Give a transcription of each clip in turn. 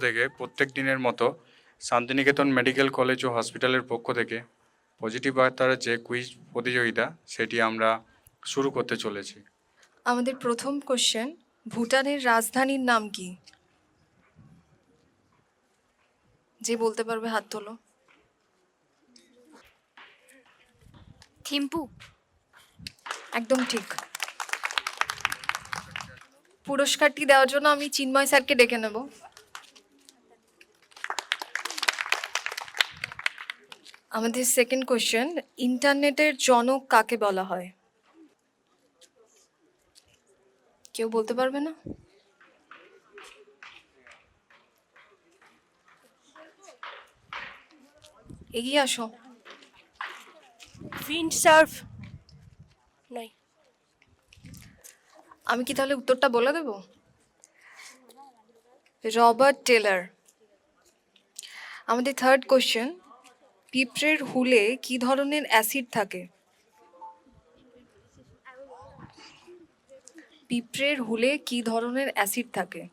থেকে প্রত্যেক দিনের মতো শান্তিনিকেতন মেডিকেল কলেজ ও হসপিটালের পক্ষ থেকে পজিটিভ বার্তার যে কুইজ প্রতিযোগিতা সেটি আমরা শুরু করতে চলেছি। আমাদের প্রথম কোশ্চেন, ভুটানের রাজধানীর নাম কি? যে বলতে পারবে হাত তোলো। থিম্পু। একদম ঠিক। পুরস্কারটি দেওয়ার জন্য আমি চিন্ময় স্যারকে ডেকে নেব। আমাদের সেকেন্ড কোশ্চেন, ইন্টারনেটের জনক কাকে বলা হয়? কেউ বলতে পারবে না? এগিয়ে আসো। উইন্ড সার্ফ নয়। আমি কি তাহলে উত্তরটা বলে দেব? Robert Taylor. আমাদের থার্ড কোশ্চেন, পিঁপড়ের হুলে কি ধরনের অ্যাসিড থাকে? পিঁপড়ের হুলে কি ধরনের অ্যাসিড থাকে?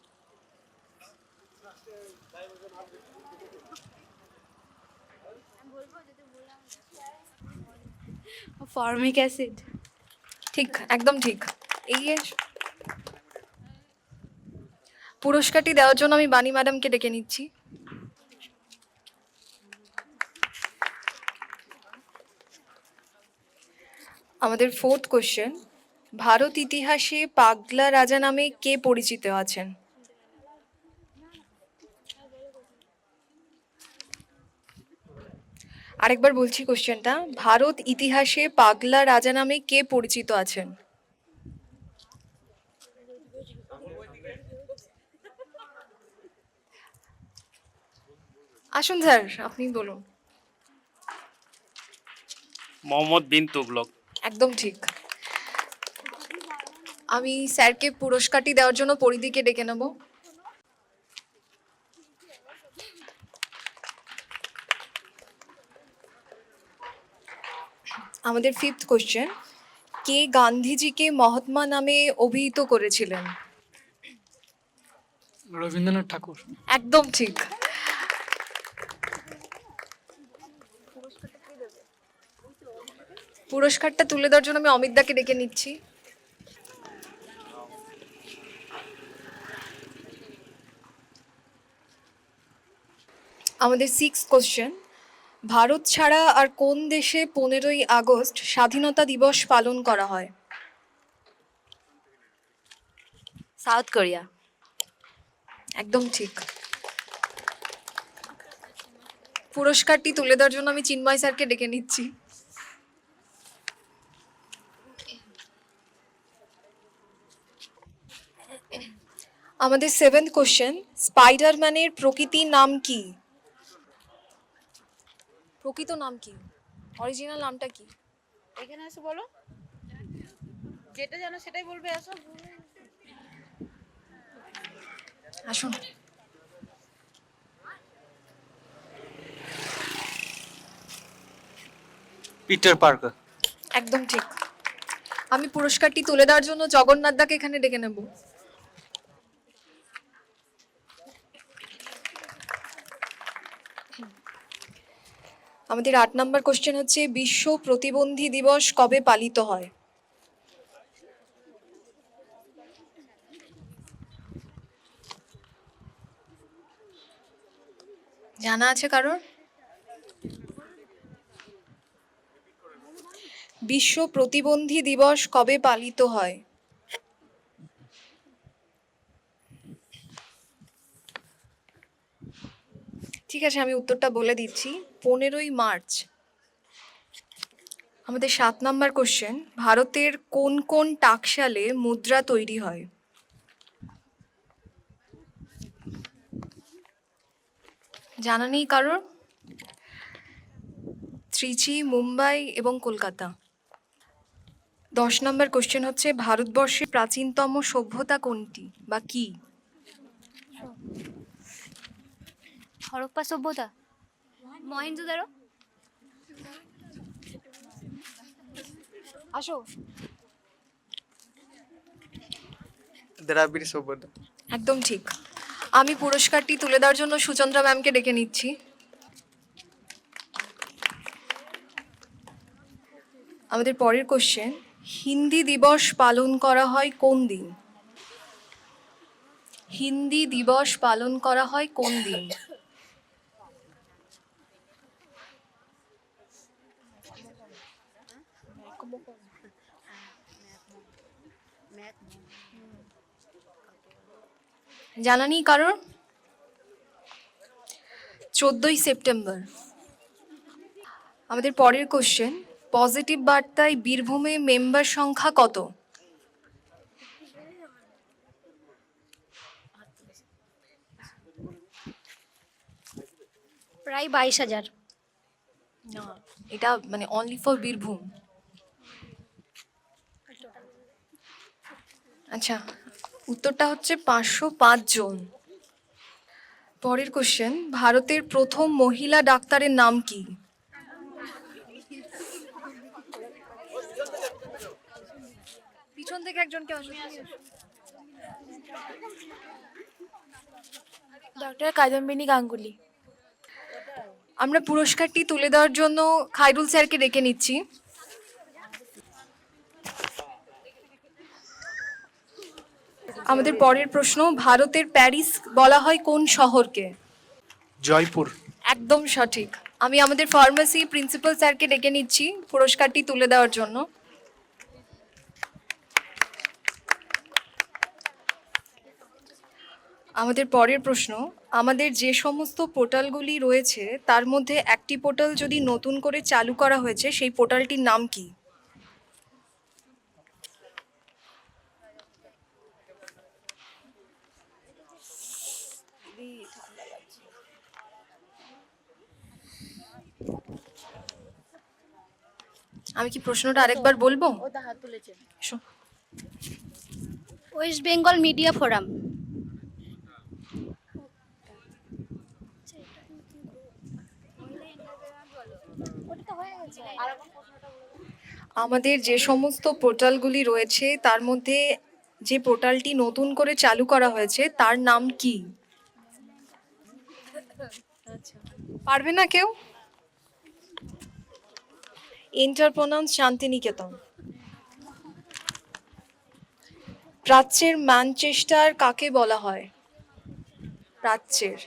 Formic acid. ঠিক, একদম ঠিক। এগিয়ে এসো। পুরস্কারটি দেওয়ার জন্য আমি বাণী ম্যাডামকে ডেকে নিচ্ছি। আমাদের ফোর্থ কোশ্চেন, ভারত ইতিহাসে পাগলা রাজা নামে কে পরিচিত আছেন? আরেকবার বলছি কোশ্চেনটা, ভারত ইতিহাসে পাগলা রাজা নামে কে পরিচিত আছেন? আসুন স্যার, আপনি বলুন। মোহাম্মদ বিন তুগলক। একদম ঠিক। আমি স্যারকে পুরস্কারটি দেওয়ার জন্য পরিধিকে ডেকে নেব। আমাদের ফিফথ কোশ্চেন, কে গান্ধীজিকে মহাত্মা নামে অভিহিত করেছিলেন? রবীন্দ্রনাথ ঠাকুর। একদম ঠিক। পুরস্কারটা তুলে দেওয়ার জন্য আমি অমিতদাকে ডেকে নিচ্ছি। আমাদের সিক্সথ কোশ্চেন, ভারত ছাড়া আর কোন দেশে 15ই আগস্ট স্বাধীনতা দিবস পালন করা হয়? South Korea. একদম ঠিক। পুরস্কারটি তুলে দেওয়ার জন্য আমি চিন্ময় স্যারকে ডেকে নিচ্ছি। আমাদের সেভেন্থ কোশ্চেন, স্পাইডারম্যানের প্রকৃত নাম কি? প্রকৃত নাম কি? অরিজিনাল নামটা কি? এখানে এসে বলো, যেটা জানো সেটাই বলবে। আসো। আসুন। Peter Parker. একদম ঠিক। আমি পুরস্কারটি তুলে দেওয়ার জন্য জগন্নাথ দাকে এখানে ডেকে নেব। আমাদের 8 নম্বর কোশ্চেন হচ্ছে, বিশ্ব প্রতিবন্ধী দিবস কবে পালিত হয়? জানা আছে কারোর? বিশ্ব প্রতিবন্ধী দিবস কবে পালিত হয়? ঠিক আছে, আমি উত্তরটা বলে দিচ্ছি, 15ই মার্চ। আমাদের 7 নম্বর কোশ্চেন, ভারতের কোন কোন টাকশালে মুদ্রা তৈরি হয়? জানা নেই কারোর? ত্রিচি, মুম্বাই এবং কলকাতা। 10 নম্বর কোশ্চেন হচ্ছে, ভারতবর্ষের প্রাচীনতম সভ্যতা কোনটি বা কি? হরপ্পা সভ্যতা। মহেঞ্জোদারো। আসো। দ্রাবিড় সভ্যতা। একদম ঠিক। আমি পুরস্কারটি তুলে দেওয়ার জন্য সুচন্দ্রা ম্যামকে ডেকে নিচ্ছি। আমাদের পরের কোশ্চেন, হিন্দি দিবস পালন করা হয় কোন দিন? হিন্দি দিবস পালন করা হয় কোন দিন? জানা নেই কারণ? 14ই সেপ্টেম্বর। আমাদের পরের কোশ্চেন, পজিটিভ বার্তায় বীরভূমে মেম্বার সংখ্যা কত? প্রায় 22,000। না, এটা মানে অনলি ফর বীরভূম। আচ্ছা, উত্তরটা হচ্ছে 505 জন। পরের কোশ্চেন, ভারতের প্রথম মহিলা ডাক্তারের নাম কি? পিছন থেকে একজনকে আসুন। ডক্টর কাদম্বিনী গাঙ্গুলি। আমরা পুরস্কারটি তুলে দেওয়ার জন্য খায়রুল স্যারকে ডেকে নিচ্ছি। আমাদের পরের প্রশ্ন, ভারতের প্যারিস বলা হয় কোন শহরকে? জয়পুর। একদম সঠিক। আমি আমাদের ফার্মেসি প্রিন্সিপাল স্যারকে ডেকে নিচ্ছি পুরস্কারটি তুলে দেওয়ার জন্য। আমাদের পরের প্রশ্ন, আমাদের যে সমস্ত পোর্টালগুলি রয়েছে তার মধ্যে একটি পোর্টাল যদি নতুন করে চালু করা হয়েছে সেই পোর্টালটির নাম কি? আমি কি প্রশ্নটা আরেকবার বলবো? Show. West Bengal media forum. আমাদের যে সমস্ত পোর্টালগুলি রয়েছে তার মধ্যে যে পোর্টালটি নতুন করে চালু করা হয়েছে তার নাম কি? পারবে না কেউ? ইন্টারপ্রনাউন্স শান্তিনিকেতন। প্রাচ্যের ম্যানচেস্টার কাকে বলা হয়? প্রাচ্যের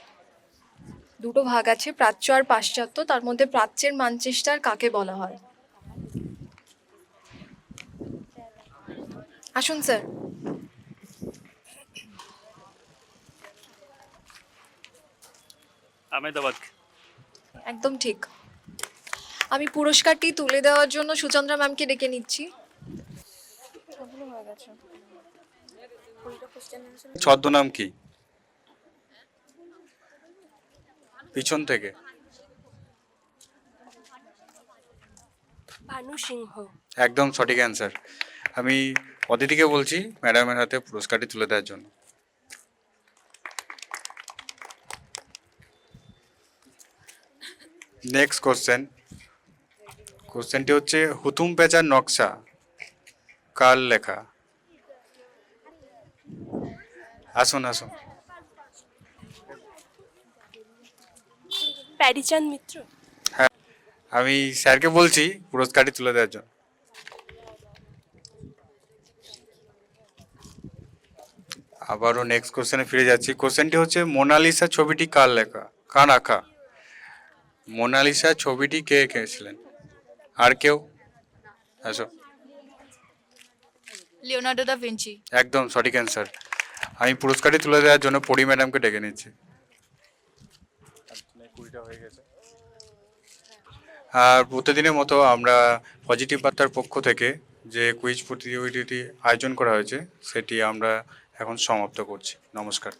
দুটো ভাগ আছে, প্রাচ্য আর পাশ্চাত্য, তার মধ্যে প্রাচ্যের ম্যানচেস্টার কাকে বলা হয়? আসুন স্যার। আহমেদাবাদ। একদম ঠিক। আমি পুরস্কারটি তুলে দেওয়ার জন্য সুচন্দ্রা ম্যামকে ডেকে নিচ্ছি। ছদ্মনাম কি? পিছন থেকে। ভানু সিংহ। একদম সঠিক অ্যান্সার। আমি অদিতিকে বলছি ম্যাডামের হাতে পুরস্কারটি তুলে দেওয়ার জন্য। নেক্সট কোশ্চেনটি হচ্ছে হুতুম পেঁচার নকশা কার লেখা? আসুন। প্যারিচাঁদ মিত্র। হ্যাঁ, আমি স্যারকে বলছি পুরস্কারটি তুলে দেওয়ার জন্য। আবারও নেক্সট কোশ্চেনে ফিরে যাচ্ছি। কোশ্চেনটি হচ্ছে মোনালিসা ছবিটি কার লেখা, কার আঁকা? মোনালিসা ছবিটি কে এঁকেছিলেন? আর কেউ? আসো। Leonardo da Vinci. একদম সঠিক অ্যান্সার। আমি পুরস্কারটি তুলে দেওয়ার জন্য পরি ম্যাডামকে ডেকে নিচ্ছি। আর প্রতিদিনের মতো আমরা পজিটিভ বার্তার পক্ষ থেকে যে কুইজ প্রতিযোগিতাটি আয়োজন করা হয়েছে সেটি আমরা এখন সমাপ্ত করছি। নমস্কার।